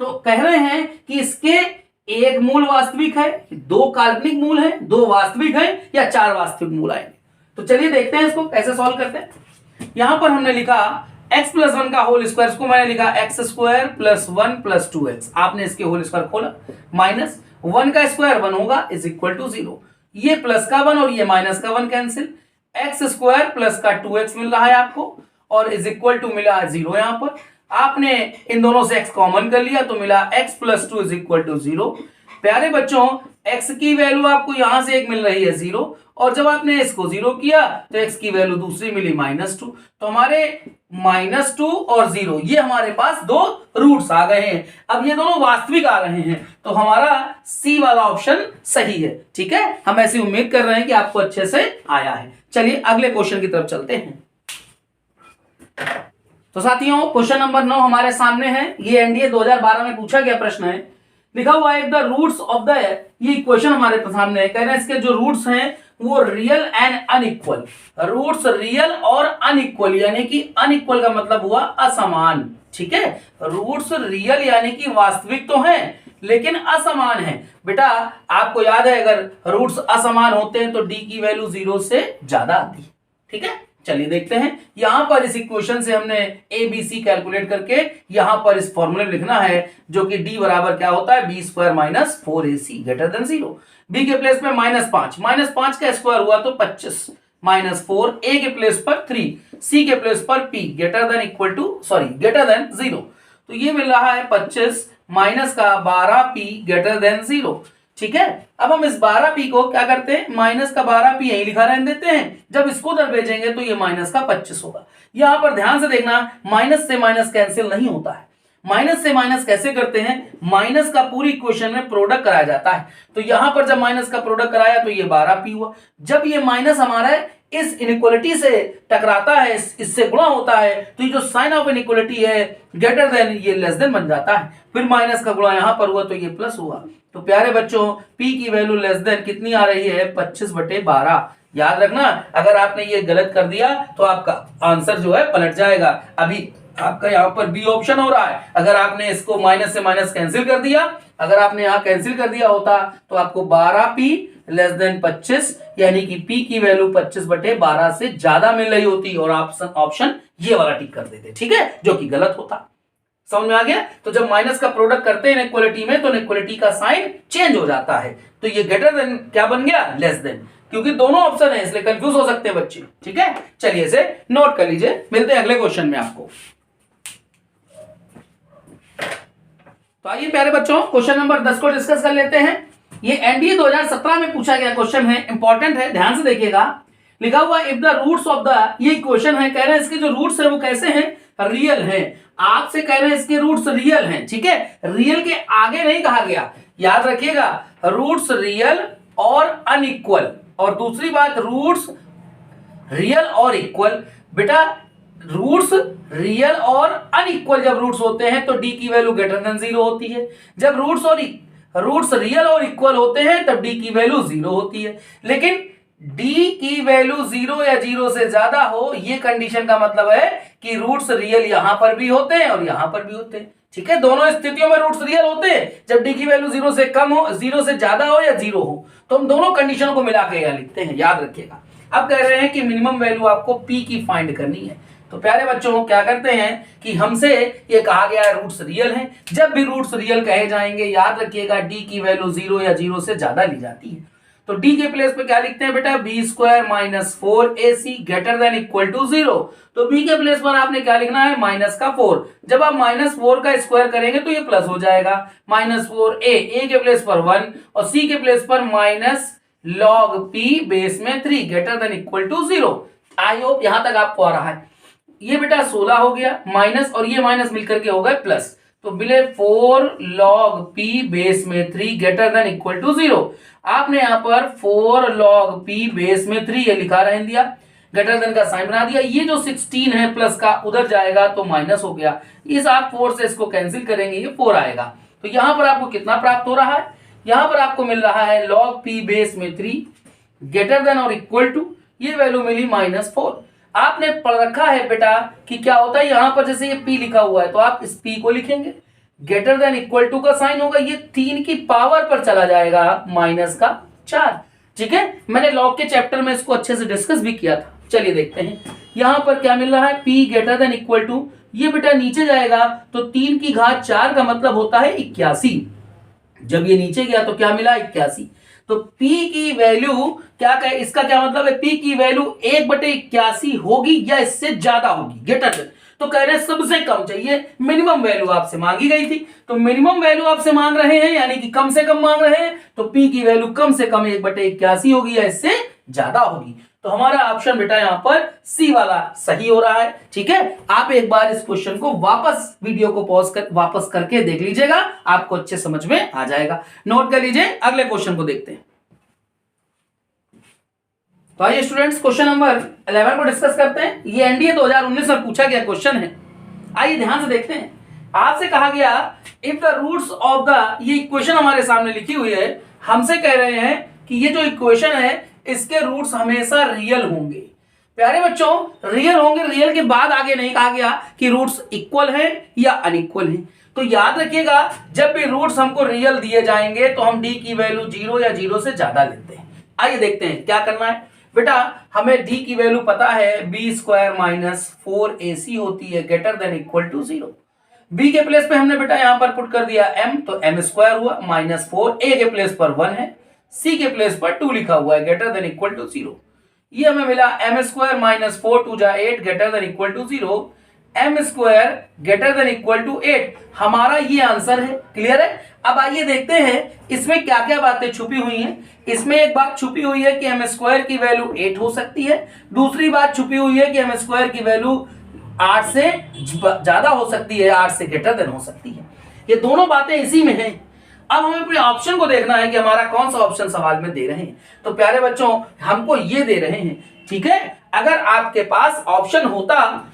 तो कह रहे हैं कि इसके एक मूल वास्तविक है, 2 काल्पनिक मूल है, 2 वास्तविक है, या 4 वास्तविक मूल आएंगे। तो चलिए देखते हैं इसको कैसे सॉल्व करते हैं। यहां पर हमने लिखा x प्लस 1 का होल स्क्वायर, इसको मैंने लिखा x square plus 1 plus 2x। आपने इसके होल स्क्वायर खोला, माइनस 1 का स्क्वायर 1 होगा इज इक्वल टू 0। ये प्लस का 1 और ये माइनस का 1 कैंसिल, एक्स स्क्वायर प्लस का 2x मिल रहा है आपको और इज इक्वल टू मिला 0। यहां पर आपने इन दोनों से x कॉमन कर लिया तो मिला x plus 2 is equal to 0। प्यारे बच्चों x की वैल्यू आपको यहां से एक मिल रही है 0 और जब आपने इसको 0 किया तो x की वैल्यू दूसरी मिली -2। तो हमारे -2 और 0 ये हमारे पास दो रूट्स आ गए हैं। अब ये दोनों वास्तविक आ रहे हैं तो हमारा सी वाला ऑप्शन सही है। ठीक है, हम ऐसी उम्मीद कर रहे हैं कि आपको अच्छे से आया है। चलिए अगले क्वेश्चन की तरफ चलते हैं। तो साथियों क्वेश्चन नंबर 9 हमारे सामने है। ये एनडीए 2012 में पूछा गया प्रश्न है। लिखा हुआ है द रूट्स ऑफ द, ये इक्वेशन हमारे सामने है। कह रहे हैं इसके जो रूट्स हैं वो real and unequal, roots real और अनइक्वल, यानी कि अनइक्वल का मतलब हुआ असमान। ठीक है, रूट्स रियल यानी कि वास्तविक तो हैं लेकिन असमान है। बेटा आपको याद है अगर रूट्स असमान होते हैं तो डी की वैल्यू 0 से ज्यादा आती है। ठीक है, चलिए देखते हैं। यहां पर इस इक्वेशन से हमने ए बी सी कैलकुलेट करके यहां पर इस फॉर्मूले में लिखना है जो कि डी बराबर क्या होता है, B square minus 4ac greater than 0। B के प्लेस पे -5, -5 का स्क्वायर हुआ तो 25 -4, ए के प्लेस पर 3, सी के प्लेस पर p greater than equal to greater than 0। तो ये मिल रहा है 25 माइनस का 12p ग्रेटर देन 0। ठीक है, अब हम इस 12p को क्या करते हैं, माइनस का 12p यही लिखा रहने देते हैं। जब इसको उधर भेजेंगे तो ये माइनस का 25 होगा। यहां पर ध्यान से देखना माइनस से माइनस कैंसिल नहीं होता है। माइनस से माइनस कैसे करते हैं, माइनस का पूरी इक्वेशन में प्रोडक्ट कराया जाता है। तो यहां पर जब माइनस का प्रोडक्ट कराया तो ये 12p हुआ। जब ये माइनस हमारा इस इनइक्वालिटी से टकराता है, इससे गुणा होता है तो ये जो साइन ऑफ इनइक्वालिटी है ग्रेटर देन ये लेस देन बन जाता है। फिर माइनस का गुणा यहां पर हुआ तो ये प्लस हुआ। तो प्यारे बच्चों p की वैल्यू लेस देन कितनी आ रही है, 25/12। याद रखना अगर आपने ये गलत कर दिया तो आपका आंसर जो है पलट जाएगा। अभी आपका यहाँ पर बी ऑप्शन हो रहा है। अगर आपने इसको माइनस से माइनस कैंसिल कर दिया, अगर आपने यहाँ कैंसिल कर दिया होता तो आपको 12p लेस देन 25 यानी कि p की वैल्यू 25/12 से ज्यादा मिल रही होती और ऑप्शन ये वाला टिक कर देते। ठीक है, जो कि गलत होता। समझ में आ गया। तो जब माइनस का प्रोडक्ट करते हैं इनइक्वालिटी में तो इनइक्वालिटी का साइन चेंज हो जाता है। तो ये ग्रेटर देन क्या बन गया, लेस देन, क्योंकि दोनों ऑप्शन है इसलिए कंफ्यूज हो सकते हैं बच्चे। ठीक है, चलिए इसे नोट कर लीजिए। मिलते हैं अगले क्वेश्चन में आपको। तो आइए प्यारे बच्चों क्वेश्चन नंबर 10 को डिस्कस कर लेते हैं। ये एनडीए 2017 में पूछा गया क्वेश्चन है, इंपॉर्टेंट है, ध्यान से देखिएगा। लिखा हुआ if the roots of the, ये क्वेश्चन है, कह रहे हैं इसके जो रूट्स है वो कैसे हैं, रियल हैं। आपसे कह रहे हैं इसके रूट्स रियल हैं। ठीक है, रियल के आगे नहीं कहा गया, याद रखिएगा, रूट्स रियल और अनइक्वल। और दूसरी बात रूट्स रियल और इक्वल। बेटा रूट्स रियल और अनइक्वल जब रूट्स होते हैं तो डी की वैल्यू ग्रेटर देन 0 होती है। जब रूट्स रियल और इक्वल होते हैं तब डी की वैल्यू 0 होती है। लेकिन डी की वैल्यू 0 या 0 से ज्यादा हो, ये कंडीशन का मतलब है कि रूट्स रियल यहां पर भी होते हैं और यहां पर भी होते हैं। ठीक है, दोनों स्थितियों में रूट्स रियल होते हैं। जब डी की वैल्यू 0 से कम हो, 0 से ज्यादा हो या 0 हो, तो हम दोनों कंडीशनों को मिला के यहां लिखते हैं, याद रखिएगा। अब कह रहे हैं कि मिनिमम वैल्यू आपको पी की फाइंड करनी है। तो प्यारे बच्चों क्या करते हैं कि हमसे ये कहा गया है रूट्स रियल हैं। जब भी रूट्स रियल कहे जाएंगे याद रखिएगा डी की वैल्यू 0 या 0 से ज्यादा ली जाती है। तो डी के प्लेस पे क्या लिखते हैं बेटा, B square minus 4ac greater than equal to 0। तो बी के प्लेस पर आपने क्या लिखना है, -4। जब आप -4 का स्क्वायर करेंगे तो ये प्लस हो जाएगा, -4a, ए के प्लेस पर 1 और सी के प्लेस पर -log p बेस में 3 greater than equal to 0। I hope यहां तक आपको आ रहा है। ये बेटा 16 हो गया, माइनस और ये माइनस मिलकर के हो गए प्लस, तो मिले 4 log p बेस में 3 ग्रेटर देन इक्वल टू 0। आपने यहां पर 4 log p बेस में 3 ये लिखा रहने दिया, ग्रेटर देन का साइन बना दिया। ये जो 16 है प्लस का उधर जाएगा तो माइनस हो गया। इस आप 4 से इसको कैंसिल करेंगे, ये 4 आएगा। तो यहां पर आपको कितना प्राप्त हो रहा है, यहां पर आपको मिल रहा है log p बेस में 3 ग्रेटर देन और इक्वल टू, ये वैल्यू मिली -4। आपने पढ़ रखा है बेटा कि क्या होता है, यहां पर जैसे ये p लिखा हुआ है तो आप इस p को लिखेंगे, ग्रेटर देन इक्वल टू का साइन होगा, ये 3 की पावर पर चला जाएगा -4। ठीक है, मैंने लॉग के चैप्टर में इसको अच्छे से डिस्कस भी किया था। चलिए देखते हैं यहां पर क्या मिल रहा है, p greater than equal to, ये बेटा नीचे जाएगा तो 3 की घात 4 का मतलब होता है 81। जब ये नीचे गया तो क्या मिला, 81। तो p की वैल्यू क्या कहे, इसका क्या मतलब है, p की वैल्यू 1/81 होगी या इससे ज्यादा होगी, ग्रेटर देन। तो कह रहे हैं सबसे कम चाहिए, मिनिमम वैल्यू आपसे मांगी गई थी, तो मिनिमम वैल्यू आपसे मांग रहे हैं यानी कि कम से कम मांग रहे हैं, तो p की वैल्यू कम से कम 1/81 होगी या इससे ज्यादा होगी। तो हमारा ऑप्शन बेटा यहां पर सी वाला सही हो रहा है। ठीक है, आप एक बार इस क्वेश्चन को वापस वीडियो को पॉज कर वापस करके देख लीजिएगा, आपको अच्छे समझ में आ जाएगा। नोट कर लीजिए, अगले क्वेश्चन को देखते हैं। तो आइए स्टूडेंट्स क्वेश्चन नंबर 11 को डिस्कस करते हैं। ये एनडीए 2019 में पूछा गया क्वेश्चन है। आइए ध्यान से देखते हैं। आपसे कहा गया if the roots of the, ये इक्वेशन हमारे सामने लिखी हुई है, हमसे कह रहे हैं कि ये जो इक्वेशन है इसके रूट्स हमेशा रियल होंगे। प्यारे बच्चों रियल होंगे, रियल के बाद आगे नहीं कहा गया कि रूट्स इक्वल हैं या अनइक्वल हैं। तो याद रखिएगा जब भी रूट्स हमको रियल दिए जाएंगे तो हम डी की वैल्यू 0 या 0 से ज्यादा लेते हैं। आइए देखते हैं क्या करना है। बेटा हमें डी की वैल्यू पता है b² - 4ac होती है greater than equal to 0। b के प्लेस पे हमने बेटा यहां पर पुट कर दिया m, तो m² हुआ -4, a के प्लेस पर 1 है, c के प्लेस पर 2 लिखा हुआ है ग्रेटर देन इक्वल टू 0। ये हमें मिला m² - 4 2 जा 8 greater than equal to 0, m² greater than equal to 8 हमारा ये आंसर है। क्लियर है। अब आइए देखते हैं इसमें क्या क्या बातें छुपी हुई हैं। इसमें एक बात छुपी हुई है कि m² की वैल्यू 8 हो सकती है, दूसरी बात छुपी हुई है कि m² की वैल्यू 8 से ज्यादा हो सकती है, 8 से ग्रेटर देन हो सकती है। ये दोनों बातें इसी में हैं। अब हमें अपने ऑप्शन को देखना है कि हमारा कौन सा ऑप्शन सवाल में दे रहे हैं। तो प्यारे बच्चों हमको ये दे रहे हैं। ठीक है, अगर आपके पास ऑप्शन होता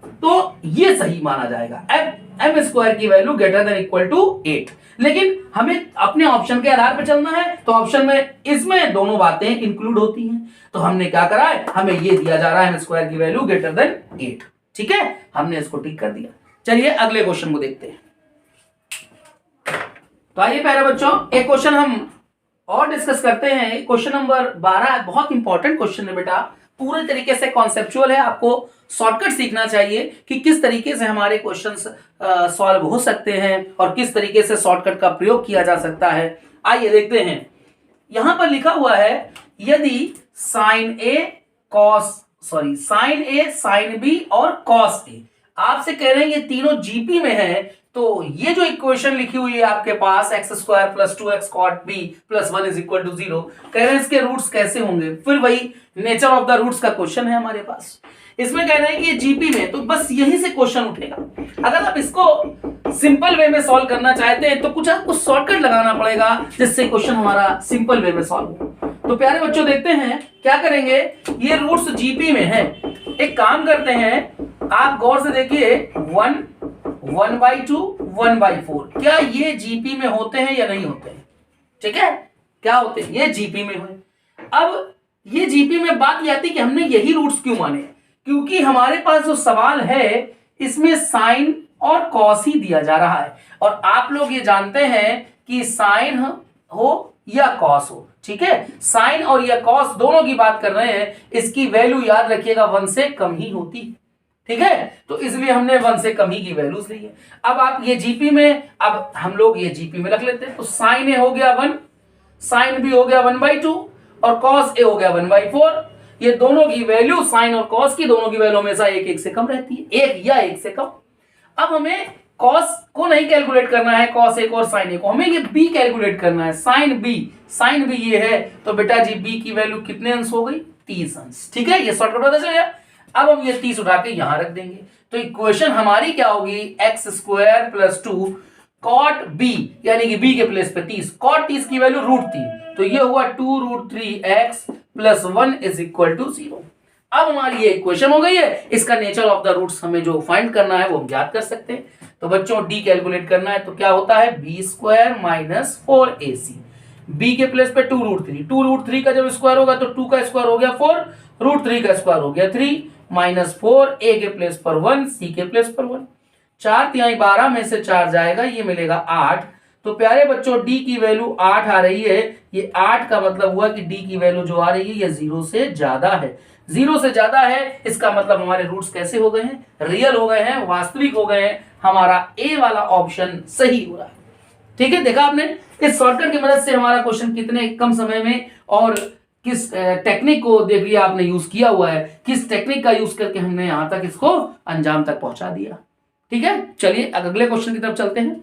तो ये सही माना जाएगा, m² की value greater than equal to 8, लेकिन हमें अपने ऑप्शन के आधार पर चलना है। तो ऑप्शन में इसमें दोनों बातें इंक्लूड होती हैं, तो हमने क्या करा है, हमें ये दिया जा रहा है m² की वैल्यू ग्रेटर देन 8। ठीक है, हमने इसको टिक कर दिया। चलिए अगले क्वेश्चन को देखते हैं। तो आइए प्यारे बच्चों एक क्वेश्चन हम और डिस्कस करते हैं। क्वेश्चन नंबर 12 बहुत इंपॉर्टेंट क्वेश्चन है बेटा, पूरे तरीके से कॉन्सेप्चुअल है। आपको शॉर्टकट सीखना चाहिए कि किस तरीके से हमारे क्वेश्चंस सॉल्व हो सकते हैं और किस तरीके से शॉर्टकट का प्रयोग किया जा सकता है। आइए देखते हैं। यहां पर लिखा हुआ है यदि sin A sin B और cos A, आपसे कह रहे हैं ये तीनों जीपी में है, तो ये जो इक्वेशन लिखी हुई है आपके पास x² + 2x cot b + 1 = 0, कह रहे हैं इसके रूट्स कैसे होंगे। फिर वही नेचर ऑफ द रूट्स का क्वेश्चन है हमारे पास। इसमें कह रहे हैं कि ये जीपी में, तो बस यहीं से क्वेश्चन उठेगा। अगर आप इसको सिंपल वे में सॉल्व करना चाहते हैं तो कुछ आपको शॉर्टकट लगाना पड़ेगा जिससे क्वेश्चन हमारा सिंपल वे में सॉल्व हो। तो प्यारे बच्चों देखते हैं क्या करेंगे। ये रूट्स जीपी में है, एक काम करते हैं, आप गौर से देखिए 1 1/2 1/4, क्या ये जीपी में होते हैं या नहीं होते हैं। ठीक है, क्या होते हैं, ये जीपी में हुए। अब ये जीपी में बात ये आती कि हमने यही रूट्स क्यों माने, क्योंकि हमारे पास जो सवाल है इसमें साइन और कॉस ही दिया जा रहा है, और आप लोग ये जानते हैं कि साइन हो या कॉस हो। ठीक है, साइन और या कॉस दोनों की बात कर रहे हैं, इसकी वैल्यू याद रखिएगा 1 से कम ही होती है। ठीक है, तो इसलिए हमने 1 से कम ही की वैल्यूज ली है। अब आप ये जीपी में, अब हम लोग ये जीपी में रख लेते हैं। तो साइन ए हो गया 1, साइन बी हो गया 1/2 और कॉस ए हो गया 1/4। ये दोनों की वैल्यू, साइन और कॉस की दोनों की वैल्यू हमेशा 1 से कम रहती है, 1 या 1 से कम। अब हमें कॉस को नहीं कैलकुलेट करना है, कॉस ए को और साइन ए को, हमें ये बी कैलकुलेट करना है, साइन बी ये है। तो बेटा जी बी की वैल्यू कितने अंश हो गई, 30 अंश। ठीक है, ये शॉर्टकट पता चल गया। अब हम ये 30 उठा के यहां रख देंगे, तो इक्वेशन हमारी क्या होगी, x² + 2 cot b, यानी कि b के प्लेस पे 30, cot 30 की वैल्यू √3, तो ये हुआ 2√3x + 1 = 0। अब हमारी ये इक्वेशन हो गई है। इसका नेचर ऑफ द रूट्स हमें जो फाइंड करना है वो हम ज्ञात कर सकते हैं। तो बच्चों d कैलकुलेट करना है तो क्या होता है, b² - 4ac, b के प्लेस पे 2√3 का जब स्क्वायर होगा तो 2 का स्क्वायर हो गया 4, √3 का स्क्वायर हो गया 3 -4, a के प्लेस पर 1, c के प्लेस पर 1, 4 × 12 में से 4 जाएगा, ये मिलेगा 8। तो प्यारे बच्चों डी की वैल्यू 8 आ रही है। ये 8 का मतलब हुआ कि डी की वैल्यू जो आ रही है ये 0 से ज्यादा है। 0 से ज्यादा है, इसका मतलब हमारे रूट्स कैसे हो गए हैं, रियल हो गए हैं, वास्तविक हो गए हैं। हमारा ए वाला ऑप्शन सही हो रहा है। ठीक है, देखा आपने, इस शॉर्टकट की मदद से हमारा क्वेश्चन कितने कम समय में और किस टेक्निक को देख लिया आपने यूज किया हुआ है, किस टेक्निक का यूज करके हमने यहां तक इसको अंजाम तक पहुंचा दिया। ठीक है, चलिए अगले क्वेश्चन की तरफ चलते हैं।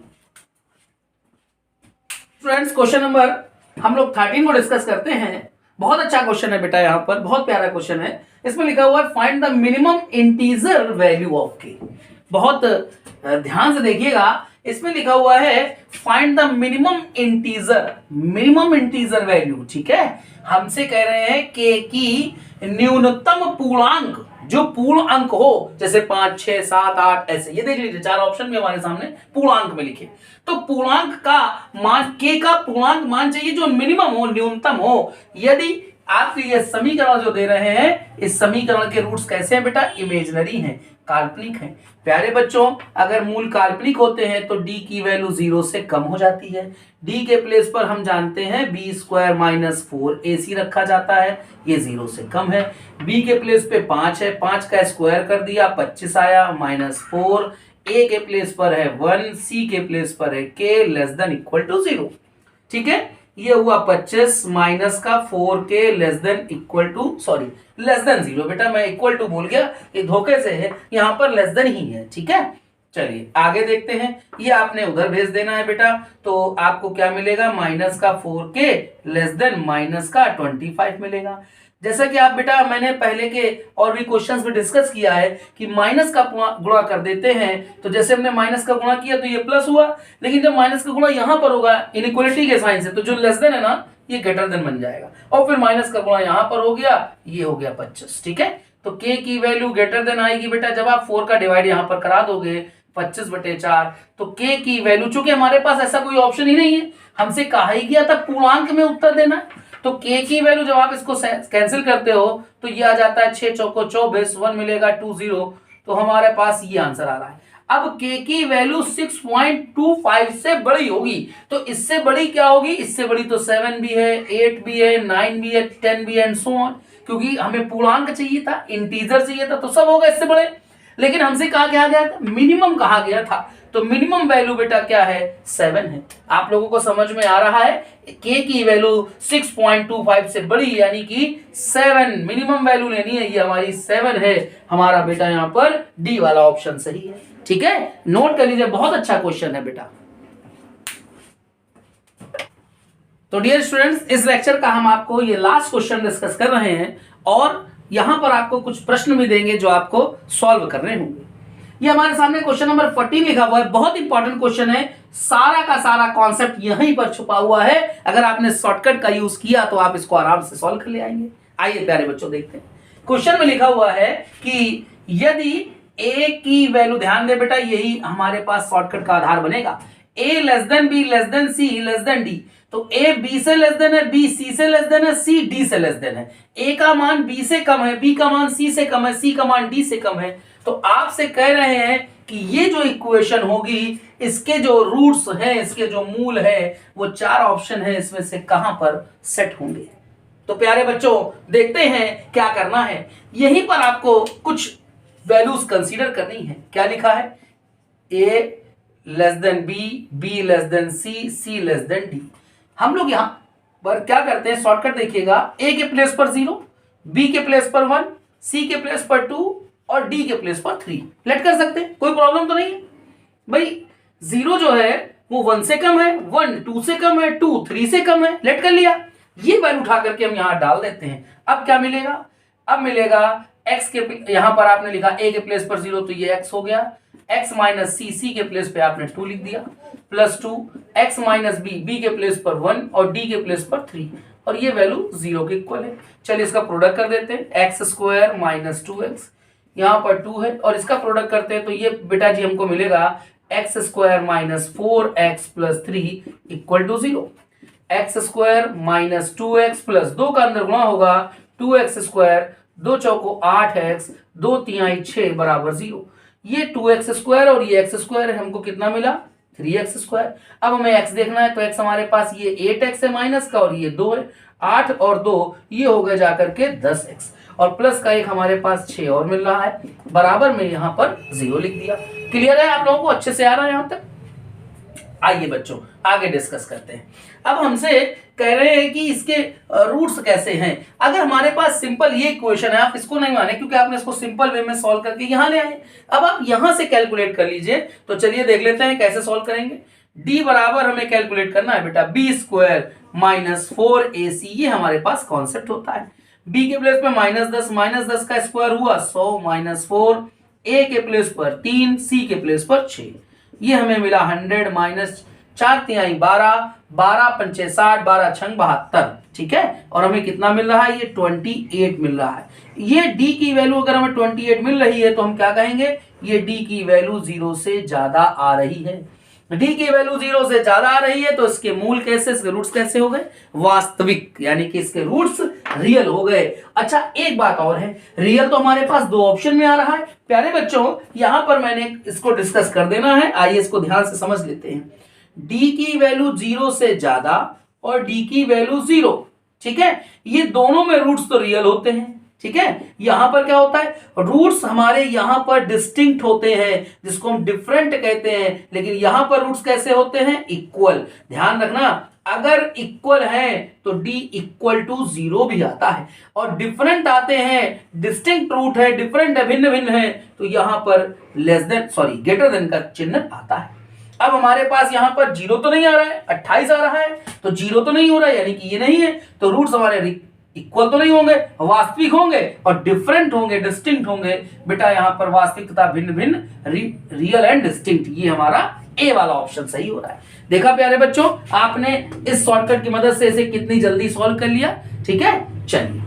फ्रेंड्स क्वेश्चन नंबर हम लोग 13 को डिस्कस करते हैं। बहुत अच्छा क्वेश्चन है बेटा, यहां पर बहुत प्यारा क्वेश्चन है। इसमें लिखा हुआ है find the minimum integer value of के। बहुत ध्यान से देखिएगा, इसमें लिखा हुआ है find the minimum integer value. ठीक है, हमसे कह रहे हैं के की न्यूनतम पूर्णांक, जो पूर्ण अंक हो, जैसे 5, 6, 7, 8 ऐसे। ये देख लीजिए 4 ऑप्शन भी हमारे सामने पूर्णांक में लिखे। तो पूर्णांक का मान, के का पूर्णांक मान चाहिए जो मिनिमम हो, न्यूनतम हो। यदि आप ये समीकरण जो दे रहे हैं, इस समीकरण के रूट्स कैसे हैं बेटा, इमेजिनरी हैं, काल्पनिक हैं। प्यारे बच्चों अगर मूल काल्पनिक होते हैं तो डी की वैल्यू 0 से कम हो जाती है। डी के प्लेस पर हम जानते हैं बी स्क्वायर माइनस 4ac रखा जाता है, ये 0 से कम है। बी के प्लेस पे 5 है, 5 का स्क्वायर कर दिया 25 आया, -4। ए के प्लेस पर है 1, सी के प्लेस पर है के लेस देन इक्वल टू 0। ठीक है, ये हुआ 25 माइनस का 4k less than equal to, sorry less than 0। बेटा मैं इक्वल टू भूल गया, ये धोखे से है, यहां पर लेस देन ही है। ठीक है, चलिए आगे देखते हैं। ये आपने उधर भेज देना है बेटा, तो आपको क्या मिलेगा, माइनस का 4k लेस देन माइनस का 25 मिलेगा। जैसा कि आप बेटा मैंने पहले के और भी क्वेश्चंस में डिस्कस किया है कि माइनस का गुणा कर देते हैं, तो जैसे हमने माइनस का गुणा किया तो ये प्लस हुआ, लेकिन जब माइनस का गुणा यहां पर होगा इनइक्वालिटी के साइन से, तो जो लेस देन है ना ये ग्रेटर देन बन जाएगा, और फिर माइनस का गुणा यहां पर हो गया, ये हो गया 25। ठीक है, तो k की वैल्यू ग्रेटर देन आएगी बेटा जब आप 4 का डिवाइड यहां पर करा दोगे 25/4। तो k की वैल्यू, चूंकि हमारे पास ऐसा कोई ऑप्शन ही नहीं है, हमसे कहा ही गया था पूर्णांक में उत्तर देना, तो k की वैल्यू जब आप इसको कैंसिल करते हो तो ये आ जाता है 6 चौको 24, 1 मिलेगा 20, तो हमारे पास ये आंसर आ रहा है। अब k की वैल्यू 6.25 से बड़ी होगी, तो इससे बड़ी क्या होगी, इससे बड़ी तो 7 भी है, 8 भी है, 9 भी है, 10 भी है एंड सो ऑन, क्योंकि हमें पूर्णांक चाहिए था, इंटीजर चाहिए था, तो सब होगा इससे बड़े। लेकिन हमसे कहा गया था, मिनिमम कहा गया था, तो मिनिमम वैल्यू बेटा क्या है, 7 है। आप लोगों को समझ में आ रहा है, k की वैल्यू 6.25 से बड़ी यानी कि 7 मिनिमम वैल्यू लेनी है, ये हमारी 7 है। हमारा बेटा यहाँ पर डी वाला ऑप्शन सही है। ठीक है, नोट कर लीजिए, बहुत अच्छा क्वेश्चन है बेटा। तो डियर स्टूडेंट्स, इस लेक्चर का हम आपको ये लास्ट क्वेश्चन डिस्कस कर रहे हैं, और यहां पर आपको कुछ प्रश्न भी देंगे जो आपको सॉल्व करने होंगे। ये हमारे सामने क्वेश्चन नंबर 14 लिखा हुआ है, बहुत इंपॉर्टेंट क्वेश्चन है, सारा का सारा कॉन्सेप्ट यहीं पर छुपा हुआ है। अगर आपने शॉर्टकट का यूज किया तो आप इसको आराम से सॉल्व कर ले आएंगे। आइए प्यारे बच्चों देखते हैं। क्वेश्चन में लिखा हुआ है कि यदि a की वैल्यू, ध्यान दे बेटा यही हमारे पास शॉर्टकट का आधार बनेगा, a less than b less than c less than d, तो a b से लेस देन है, b c से लेस देन है, c d से लेस देन है। a का मान b से कम है, b का मान c से कम है, c का मान d से कम है। तो आपसे कह रहे हैं कि ये जो इक्वेशन होगी, इसके जो रूट्स हैं, इसके जो मूल है, वो 4 ऑप्शन है, इसमें से कहां पर सेट होंगे। तो प्यारे बच्चों देखते हैं क्या करना है। यहीं पर आपको कुछ वैल्यूज कंसीडर करनी है। क्या लिखा है, a less than b, b less than c, c less than d। हम लोग यहां पर क्या करते हैं, शॉर्टकट देखिएगा, a के प्लेस पर 0, b के प्लेस पर 1, c के प्लेस पर 2 और d के प्लेस पर 3 लेट कर सकते हैं, कोई प्रॉब्लम तो नहीं है भाई। 0 जो है वो 1 से कम है, 1 2 से कम है, 2 3 से कम है, लेट कर लिया। ये वैल्यू उठा करके हम यहां डाल देते हैं। अब क्या मिलेगा, अब मिलेगा x के, यहां पर आपने लिखा a के प्लेस पर 0, तो ये x हो गया, x माइनस c के प्लेस पे आपने 2 लिख दिया, प्लस 2 x माइनस b के प्लेस पर 1 और d के प्लेस पर 3, और ये वैल्यू 0 के इक्वल है। चलिए इसका प्रोडक्ट कर देते हैं, x स्क्वायर माइनस 2x, यहाँ पर 2 है, और इसका प्रोडक्ट करते हैं तो ये बेटा जी हमको मिलेगा x स्क्वायर minus 4x plus 3 equal to 0। x स्क्वायर माइनस 2x प्लस 2 का अंदर गुणा होगा 2x स्क्वायर, 2 चौको 8x, 2 तिहाई 6 बराबर 0। ये 2x स्क्वायर और ये x स्क्वायर है, हमको कितना मिला 3x²। अब हमें x देखना है, तो x हमारे पास ये 8x है माइनस का, और ये 2 है। 8 और 2 ये हो गए जाकर के 10x, और प्लस का एक हमारे पास 6 और मिल रहा है, बराबर में यहाँ पर 0 लिख दिया। क्लियर है आप लोगों को? अच्छे से आ रहा है यहाँ तक? आइए बच्चों आगे डिस्कस करते हैं। अब हमसे कह रहे हैं कि इसके रूट्स कैसे हैं। अगर हमारे पास सिंपल ये इक्वेशन है, आप इसको नहीं माने क्योंकि आपने इसको सिंपल वे में सॉल्व करके यहाँ ले आए। अब आप यहां से कैलकुलेट कर लीजिए, तो चलिए देख लेते हैं कैसे सॉल्व करेंगे। d बराबर हमें कैलकुलेट करना है बेटा b² माइनस 4ac, ये हमारे पास कॉन्सेप्ट होता है। b के प्लेस पे -10, -10 का स्क्वायर हुआ 100 माइनस 4, a के प्लेस पर 3, c के प्लेस पर 6, ये हमें मिला 100 माइनस 4 तिहाई 12, 12 पंचे 60, 12 छंग 72, ठीक है। और हमें कितना मिल रहा है? ये 28 मिल रहा है। ये d की वैल्यू अगर हमें 28 मिल रही है तो हम क्या कहेंगे? ये d की वैल्यू 0 से ज्यादा आ रही है। d की वैल्यू 0 से ज्यादा आ रही है तो इसके मूल कैसे, इसके रूट्स कैसे हो गए? वास्तविक, यानी कि इसके रूट्स रियल हो गए। अच्छा एक बात और है, रियल तो हमारे पास दो ऑप्शन में आ रहा है। प्यारे बच्चों यहां पर मैंने इसको डिस्कस कर देना है, आइए इसको ध्यान से समझ लेते हैं। d की वैल्यू 0 से ज्यादा और d की वैल्यू 0, ठीक है, ये दोनों में रूट्स तो रियल होते हैं, ठीक है। यहां पर क्या होता है? रूट्स हमारे यहां पर डिस्टिंक्ट होते हैं, जिसको हम डिफरेंट कहते हैं, लेकिन यहां पर रूट्स कैसे होते हैं? इक्वल। ध्यान रखना, अगर इक्वल है तो d इक्वल टू 0 भी आता है, और डिफरेंट आते हैं, डिस्टिंक्ट रूट है, डिफरेंट है, भिन्न भिन्न है, तो यहां पर ग्रेटर देन का चिन्ह आता है। अब हमारे पास यहां पर 0 तो नहीं आ रहा है, 28 आ रहा है, तो 0 तो नहीं हो रहा है, यानी कि ये नहीं है, तो रूट्स हमारे इक्वल तो नहीं होंगे, वास्तविक होंगे, और डिफरेंट होंगे, डिस्टिंक्ट होंगे। बेटा यहां पर वास्तविक तथा भिन्न भिन्न, रियल एंड डिस्टिंक्ट, ये हमारा ए वाला ऑप्शन सही हो रहा है। देखा प्यारे बच्चों, आपने इस शॉर्टकट की मदद से इसे कितनी जल्दी सॉल्व कर लिया, ठीक है। चलिए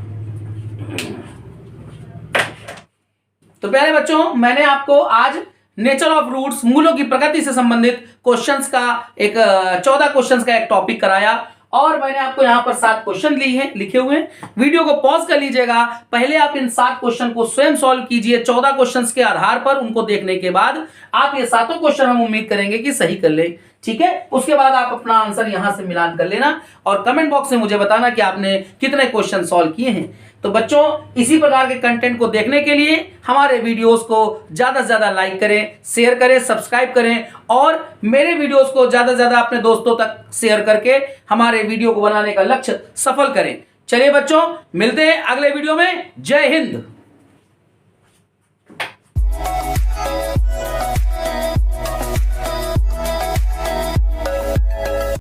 तो प्यारे बच्चों मैंने आपको आज नेचर ऑफ रूट्स, मूलों की प्रकृति से संबंधित क्वेश्चंस का एक 14 क्वेश्चंस का एक टॉपिक कराया, और मैंने आपको यहां पर 7 क्वेश्चन लिखे हुए हैं। वीडियो को पॉज कर लीजिएगा, पहले आप इन 7 क्वेश्चन को स्वयं सॉल्व कीजिए। 14 क्वेश्चंस के आधार पर उनको देखने के बाद आप ये 7 क्वेश्चन हम उम्मीद करेंगे कि सही कर ले, ठीक है। उसके बाद आप अपना आंसर यहां से मिलान कर लेना, और कमेंट बॉक्स में मुझे बताना कि आपने कितने क्वेश्चन सॉल्व किए हैं। तो बच्चों इसी प्रकार के कंटेंट को देखने के लिए हमारे वीडियोस को ज्यादा से ज्यादा लाइक करें, शेयर करें, सब्सक्राइब करें, और मेरे वीडियोस को ज्यादा से ज्यादा अपने दोस्तों तक शेयर करके हमारे वीडियो को बनाने का लक्ष्य सफल करें। चलिए बच्चों मिलते हैं अगले वीडियो में। जय हिंद।